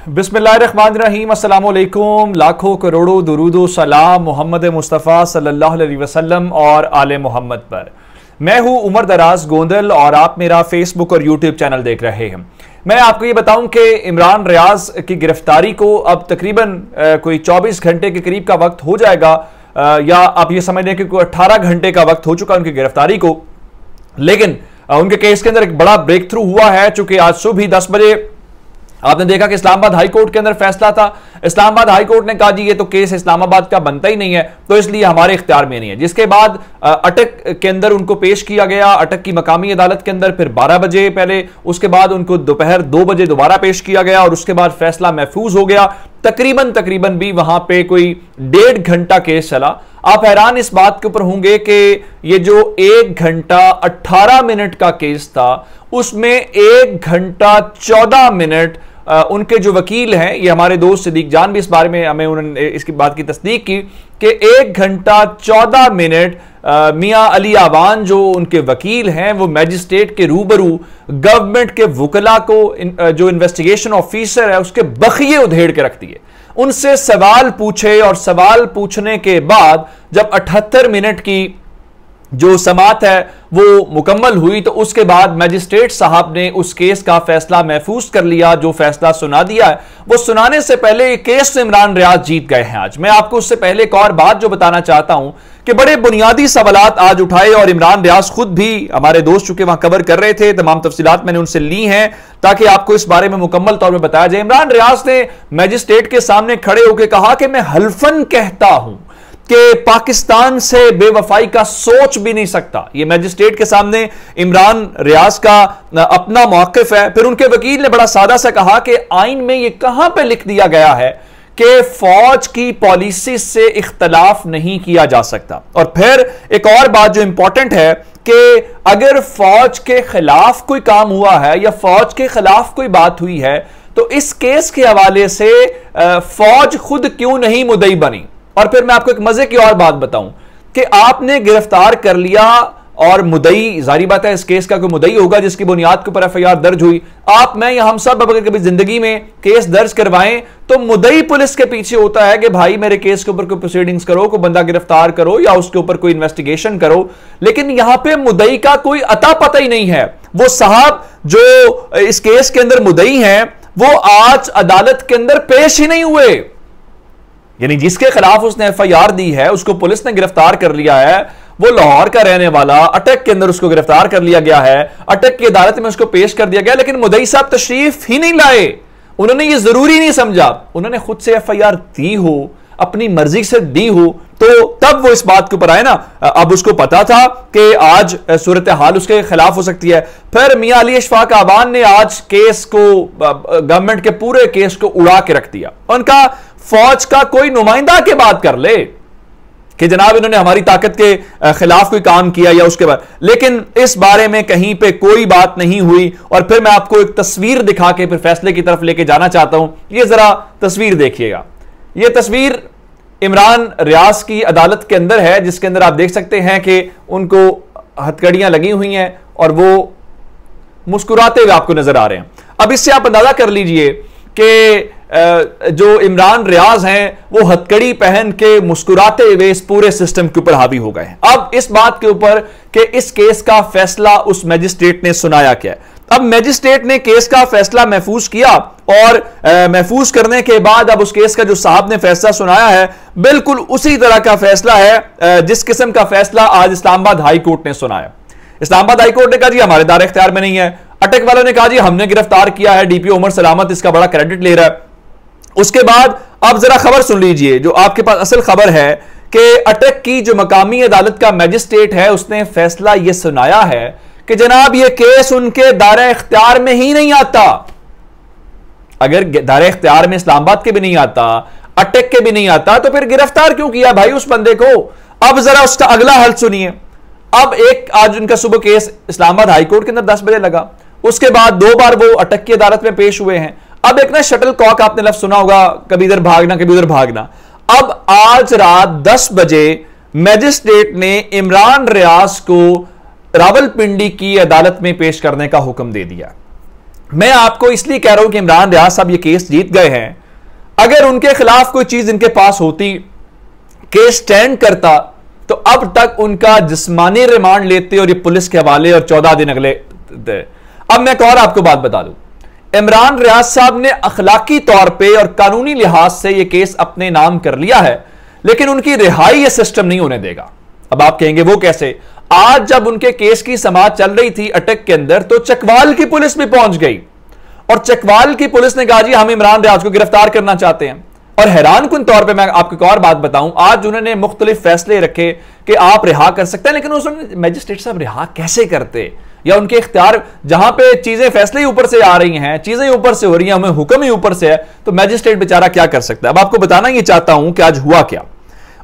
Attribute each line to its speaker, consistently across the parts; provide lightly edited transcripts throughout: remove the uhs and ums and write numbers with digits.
Speaker 1: बिस्मिल्लाहिर्रहमानिर्रहीम, अस्सलाम वालेकुम। लाखों करोड़ों दुरूदो सलाम मोहम्मद मुस्तफ़ा सल्लल्लाहु अलैहि वसल्लम और आले मोहम्मद पर। मैं हूं उमर दराज गोंदल और आप मेरा फेसबुक और यूट्यूब चैनल देख रहे हैं। मैं आपको ये बताऊं कि इमरान रियाज की गिरफ्तारी को अब तकरीबन कोई 24 घंटे के करीब का वक्त हो जाएगा, या आप ये समझ लें कि कोई 18 घंटे का वक्त हो चुका उनकी गिरफ्तारी को। लेकिन उनके केस के अंदर एक बड़ा ब्रेक थ्रू हुआ है। चूंकि आज सुबह 10 बजे आपने देखा कि इस्लामाबाद हाई कोर्ट के अंदर फैसला था। इस्लामाबाद हाई कोर्ट ने कहा जी ये तो केस इस्लामाबाद का बनता ही नहीं है, तो इसलिए हमारे इख्तियार में नहीं है। जिसके बाद अटक के अंदर उनको पेश किया गया, अटक की मकामी अदालत के अंदर, फिर 12 बजे पहले, उसके बाद उनको दोपहर 2 बजे दोबारा पेश किया गया और उसके बाद फैसला महफूज हो गया। तकरीबन भी वहां पे कोई 1.5 घंटा केस चला। आप हैरान इस बात के ऊपर होंगे कि ये जो 1 घंटा 18 मिनट का केस था, उसमें 1 घंटा 14 मिनट उनके जो वकील हैं, ये हमारे दोस्त सिद्दीक जान भी इस बारे में हमें उन्होंने इसकी बात की तस्दीक की कि 1 घंटा 14 मिनट मियां अली आवान जो उनके वकील हैं, वो मैजिस्ट्रेट के रूबरू गवर्नमेंट के वकला को, जो इन्वेस्टिगेशन ऑफिसर है, उसके बखिए उधेड़ के रख दिए। उनसे सवाल पूछे और सवाल पूछने के बाद जब 78 मिनट की जो समात है वो मुकम्मल हुई, तो उसके बाद मैजिस्ट्रेट साहब ने उस केस का फैसला महफूज कर लिया। जो फैसला सुना दिया है, वो सुनाने से पहले ये केस से इमरान रियाज जीत गए हैं। आज मैं आपको उससे पहले एक और बात जो बताना चाहता हूं कि बड़े बुनियादी सवालात आज उठाए और इमरान रियाज खुद भी, हमारे दोस्त चुके वहां कवर कर रहे थे, तमाम तफसीलात मैंने उनसे ली हैं ताकि आपको इस बारे में मुकम्मल तौर पर बताया जाए। इमरान रियाज ने मैजिस्ट्रेट के सामने खड़े होकर कहा कि मैं हल्फन कहता हूं कि पाकिस्तान से बेवफाई का सोच भी नहीं सकता। यह मैजिस्ट्रेट के सामने इमरान रियाज का अपना मौक़िफ़ है। फिर उनके वकील ने बड़ा सादा सा कहा कि आइन में यह कहां पे लिख दिया गया है कि फौज की पॉलिसी से इख्तलाफ नहीं किया जा सकता। और फिर एक और बात जो इंपॉर्टेंट है कि अगर फौज के खिलाफ कोई काम हुआ है या फौज के खिलाफ कोई बात हुई है, तो इस केस के हवाले से फौज खुद क्यों नहीं मुद्दई बनी। और फिर मैं आपको एक मजे की और बात बताऊं कि आपने गिरफ्तार कर लिया और मुद्दई, जारी बात है इस केस का कोई मुद्दई होगा जिसकी बुनियाद के ऊपर एफआईआर दर्ज हुई। आप, मैं या हम सब अगर कभी जिंदगी में केस दर्ज करवाएं तो मुद्दई पुलिस के पीछे होता है कि भाई मेरे केस के ऊपर कोई प्रोसीडिंग्स करो, कोई बंदा गिरफ्तार करो या उसके ऊपर कोई इन्वेस्टिगेशन करो। लेकिन यहां पे मुद्दई का कोई अता पता ही नहीं है। वो साहब जो इस केस के अंदर मुद्दई हैं, वो आज अदालत के अंदर पेश ही नहीं हुए। यानी जिसके खिलाफ उसने एफआईआर दी है, उसको पुलिस ने गिरफ्तार कर लिया है, वो लाहौर का रहने वाला, अटक के अंदर उसको गिरफ्तार कर लिया गया है, अटक की अदालत में उसको पेश कर दिया गया, लेकिन मुद्दई साहब तशरीफ ही नहीं लाए। उन्होंने ये जरूरी नहीं समझा, उन्होंने खुद से एफआईआर दी हो, अपनी मर्जी से दी हो, तो तब वो इस बात के ऊपर आए ना। अब उसको पता था कि आज सूरत हाल उसके खिलाफ हो सकती है। फिर मियां अली अशफाक आवान ने आज केस को, गवर्नमेंट के पूरे केस को उड़ा के रख दिया। उनका फौज का कोई नुमाइंदा के बात कर ले कि जनाब इन्होंने हमारी ताकत के खिलाफ कोई काम किया या उसके बाद, लेकिन इस बारे में कहीं पे कोई बात नहीं हुई। और फिर मैं आपको एक तस्वीर दिखा के फिर फैसले की तरफ लेके जाना चाहता हूं। ये जरा तस्वीर देखिएगा। ये तस्वीर इमरान रियाज की अदालत के अंदर है, जिसके अंदर आप देख सकते हैं कि उनको हथकड़ियां लगी हुई हैं और वो मुस्कुराते हुए आपको नजर आ रहे हैं। अब इससे आप अंदाजा कर लीजिए कि जो इमरान रियाज हैं वो हथकड़ी पहन के मुस्कुराते हुए इस पूरे सिस्टम के ऊपर हावी हो गए हैं। अब इस बात के ऊपर कि इस केस का फैसला उस मैजिस्ट्रेट ने सुनाया क्या है। अब मैजिस्ट्रेट ने केस का फैसला महफूज किया और महफूज करने के बाद अब उस केस का जो साहब ने फैसला सुनाया है, बिल्कुल उसी तरह का फैसला है जिस किस्म का फैसला आज इस्लामाबाद हाई कोर्ट ने सुनाया। इस्लामाबाद हाई कोर्ट ने कहा जी हमारे दायरे इख्तियार में नहीं है। अटक वालों ने कहा जी हमने गिरफ्तार किया है, डीपीओ उमर सलामत इसका बड़ा क्रेडिट ले रहा है। उसके बाद अब जरा खबर सुन लीजिए, जो आपके पास असल खबर है कि अटक की जो मकामी अदालत का मैजिस्ट्रेट है, उसने फैसला यह सुनाया है कि जनाब यह केस उनके दायरे इख्तियार में ही नहीं आता। अगर दायरे इख्तियार में इस्लामाबाद के भी नहीं आता, अटक के भी नहीं आता, तो फिर गिरफ्तार क्यों किया भाई उस बंदे को। अब जरा उसका अगला हल सुनिए। अब एक आज उनका सुबह केस इस्लामाबाद हाई कोर्ट के अंदर 10 बजे लगा, उसके बाद 2 बार वो अटक की अदालत में पेश हुए हैं। अब एक ना शटल कॉक आपने लफ्ज सुना होगा, कभी इधर भागना कभी उधर भागना। अब आज रात 10 बजे मैजिस्ट्रेट ने इमरान रियाज को रावलपिंडी की अदालत में पेश करने का हुक्म दे दिया। मैं आपको इसलिए कह रहा हूं कि इमरान रियाज साहब ये केस जीत गए हैं। अगर उनके खिलाफ कोई चीज इनके पास होती, केस स्टैंड करता, तो अब तक उनका जिस्मानी रिमांड लेते और ये पुलिस के हवाले और 14 दिन अगले दे। अब मैं एक और आपको बात बता दूं, इमरान रियाज साहब ने अखलाकी तौर पे और कानूनी लिहाज से ये केस अपने नाम कर लिया है, लेकिन उनकी रिहाई ये सिस्टम नहीं होने देगा। अब आप कहेंगे वो कैसे? आज जब उनके केस की समाअत चल रही थी अटक के अंदर, तो चकवाल की पुलिस भी पहुंच गई और चकवाल की पुलिस ने कहा जी हम इमरान रियाज को गिरफ्तार करना चाहते हैं। और हैरानकुन तौर पे मैं आपको एक और बात बताऊं, आज उन्होंने मुख्तलिफ फैसले रखे कि आप रिहा कर सकते हैं, लेकिन उसने मजिस्ट्रेट साहब रिहा कैसे करते, या उनके इख्तियार, जहां पे चीजें फैसले ही ऊपर से आ रही हैं, चीजें ऊपर से हो रही हैं, हमें हुक्म ही ऊपर से है, तो मैजिस्ट्रेट बेचारा क्या कर सकता है। अब आपको बताना ये चाहता हूं कि आज हुआ क्या।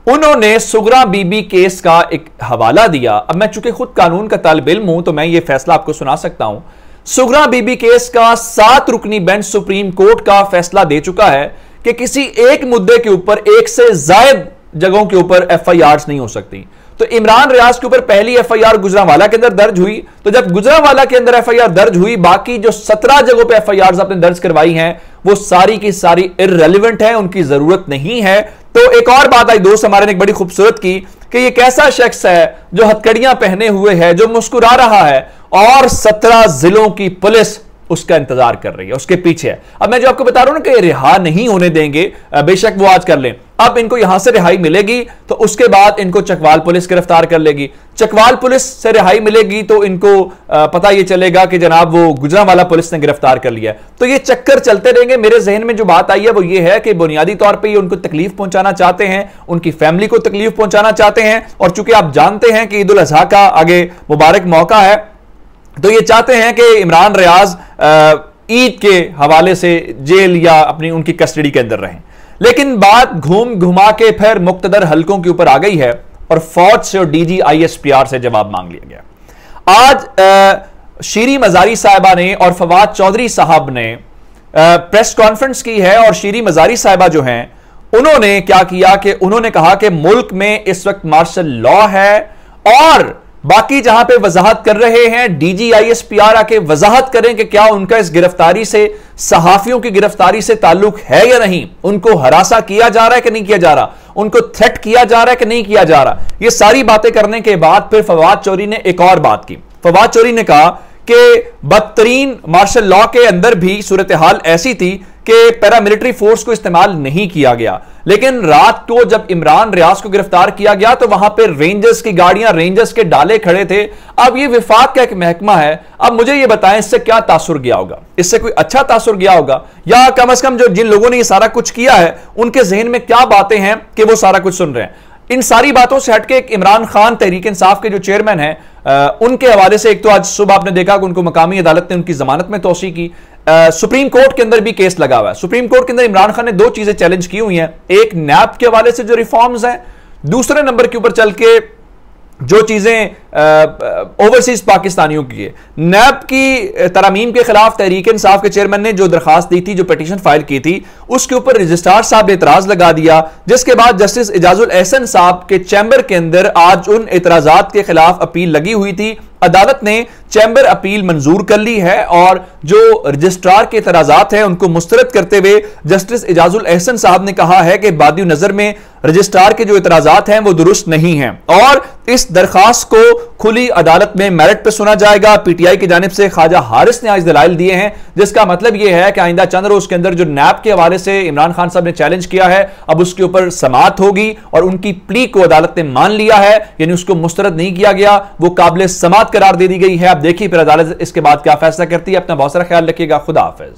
Speaker 1: उन्होंने सुगरा बीबी केस का एक हवाला दिया। अब मैं चूंकि खुद कानून का तालिब इल्म हूं तो मैं ये फैसला आपको सुना सकता हूं। सुगरा बीबी केस का 7 रुकनी बेंच सुप्रीम कोर्ट का फैसला दे चुका है कि किसी एक मुद्दे के ऊपर एक से ज्यादा जगहों के ऊपर एफआईआर नहीं हो सकती। तो इमरान रियाज के ऊपर पहली एफआईआर गुजरांवाला के अंदर दर्ज हुई, तो जब गुजरांवाला के अंदर एफआईआर दर्ज हुई, बाकी जो 17 जगहों पे एफआईआर आपने दर्ज करवाई हैं वो सारी की सारी इररेलेवेंट है, उनकी जरूरत नहीं है। तो एक और बात आई दोस्त हमारे ने एक बड़ी खूबसूरत की कि ये कैसा शख्स है जो हथकड़ियां पहने हुए है, जो मुस्कुरा रहा है और 17 जिलों की पुलिस उसका इंतजार कर रही है, उसके पीछे है। अब मैं जो आपको बता रहा हूं ना कि रिहा नहीं होने देंगे, बेशक वो आज कर लें। अब इनको यहां से रिहाई मिलेगी तो उसके बाद इनको चकवाल पुलिस गिरफ्तार कर लेगी। चकवाल पुलिस से रिहाई मिलेगी तो इनको पता ये चलेगा कि जनाब वो गुजरांवाला पुलिस ने गिरफ्तार कर लिया। तो ये चक्कर चलते रहेंगे। मेरे जहन में जो बात आई है वो ये है कि बुनियादी तौर पर ये उनको तकलीफ पहुंचाना चाहते हैं, उनकी फैमिली को तकलीफ पहुंचाना चाहते हैं। और चूंकि आप जानते हैं कि ईद उल अजहा का आगे मुबारक मौका है, तो ये चाहते हैं कि इमरान रियाज ईद के हवाले से जेल या अपनी उनकी कस्टडी के अंदर रहें। लेकिन बात घूम घुमा के फिर मुक्तदर हलकों के ऊपर आ गई है और फौज से और डीजी आईएसपीआर से जवाब मांग लिया गया। आज शीरी मजारी साहिबा ने और फवाद चौधरी साहब ने प्रेस कॉन्फ्रेंस की है और शीरी मजारी साहिबा जो हैं उन्होंने क्या किया कि उन्होंने कहा कि मुल्क में इस वक्त मार्शल लॉ है और बाकी जहां पे वजाहत कर रहे हैं डीजी आईएसपीआर आके वजाहत करें कि क्या उनका इस गिरफ्तारी से, सहाफियों की गिरफ्तारी से ताल्लुक है या नहीं, उनको हरासा किया जा रहा है कि नहीं किया जा रहा, उनको थ्रेट किया जा रहा है कि नहीं किया जा रहा। ये सारी बातें करने के बाद फिर फवाद चौधरी ने एक और बात की। फवाद चौधरी ने कहा कि बदतरीन मार्शल लॉ के अंदर भी सूरत हाल ऐसी थी कि पैरामिलिट्री फोर्स को इस्तेमाल नहीं किया गया, लेकिन रात को जब इमरान रियाज को गिरफ्तार किया गया तो वहां पे रेंजर्स की गाड़ियां, रेंजर्स के डाले खड़े थे। अब ये विफाक का एक महकमा है। अब मुझे ये बताएं इससे क्या तासुर गया होगा? इससे कोई अच्छा तासुर गया होगा, या कम से कम जो जिन लोगों ने ये सारा कुछ किया है उनके जहन में क्या बातें हैं कि वो सारा कुछ सुन रहे हैं? इन सारी बातों से हटके इमरान खान तहरीक इंसाफ के जो चेयरमैन हैं उनके हवाले से एक तो आज सुबह आपने देखा कि उनको मकामी अदालत ने उनकी जमानत में तोसी की। सुप्रीम कोर्ट के अंदर भी केस लगा हुआ है। सुप्रीम कोर्ट के अंदर इमरान खान ने 2 चीजें चैलेंज की हुई हैं, एक नैब के हवाले से जो रिफॉर्म्स हैं, दूसरे नंबर के ऊपर चल के जो चीजें ओवरसीज पाकिस्तानियों की है। नैब की तरामीम के खिलाफ तहरीक इंसाफ के चेयरमैन ने जो दरखास्त दी थी, जो पिटीशन फाइल की थी, उसके ऊपर रजिस्ट्रार साहब ने इतराज लगा दिया, जिसके बाद जस्टिस इजाजुल एहसन साहब के चैम्बर के अंदर आज उन इतराजात के खिलाफ अपील लगी हुई थी। अदालत ने चैम्बर अपील मंजूर कर ली है और जो रजिस्ट्रार के इतराजात हैं उनको मुस्तरद करते हुए जस्टिस इजाजुल एहसन साहब ने कहा है कि बादी नजर में रजिस्ट्रार के जो इतराजात हैं वो दुरुस्त नहीं हैं और इस दरखास्त को खुली अदालत में मेरिट पे सुना जाएगा। पीटीआई की जानिब से ख्वाजा हारिस ने आज दलाइल दिए हैं, जिसका मतलब यह है कि आइंदा चंद रोज के अंदर जो नैब के हवाले से इमरान खान साहब ने चैलेंज किया है अब उसके ऊपर समाअत होगी और उनकी प्ली को अदालत ने मान लिया है, यानी उसको मुस्तरद नहीं किया गया, वो काबिल समाअत करार दे दी गई है। अब देखिए फिर अदालत इसके बाद क्या फैसला करती है। अपना बहुत सारा ख्याल रखिएगा। खुदा हाफिज।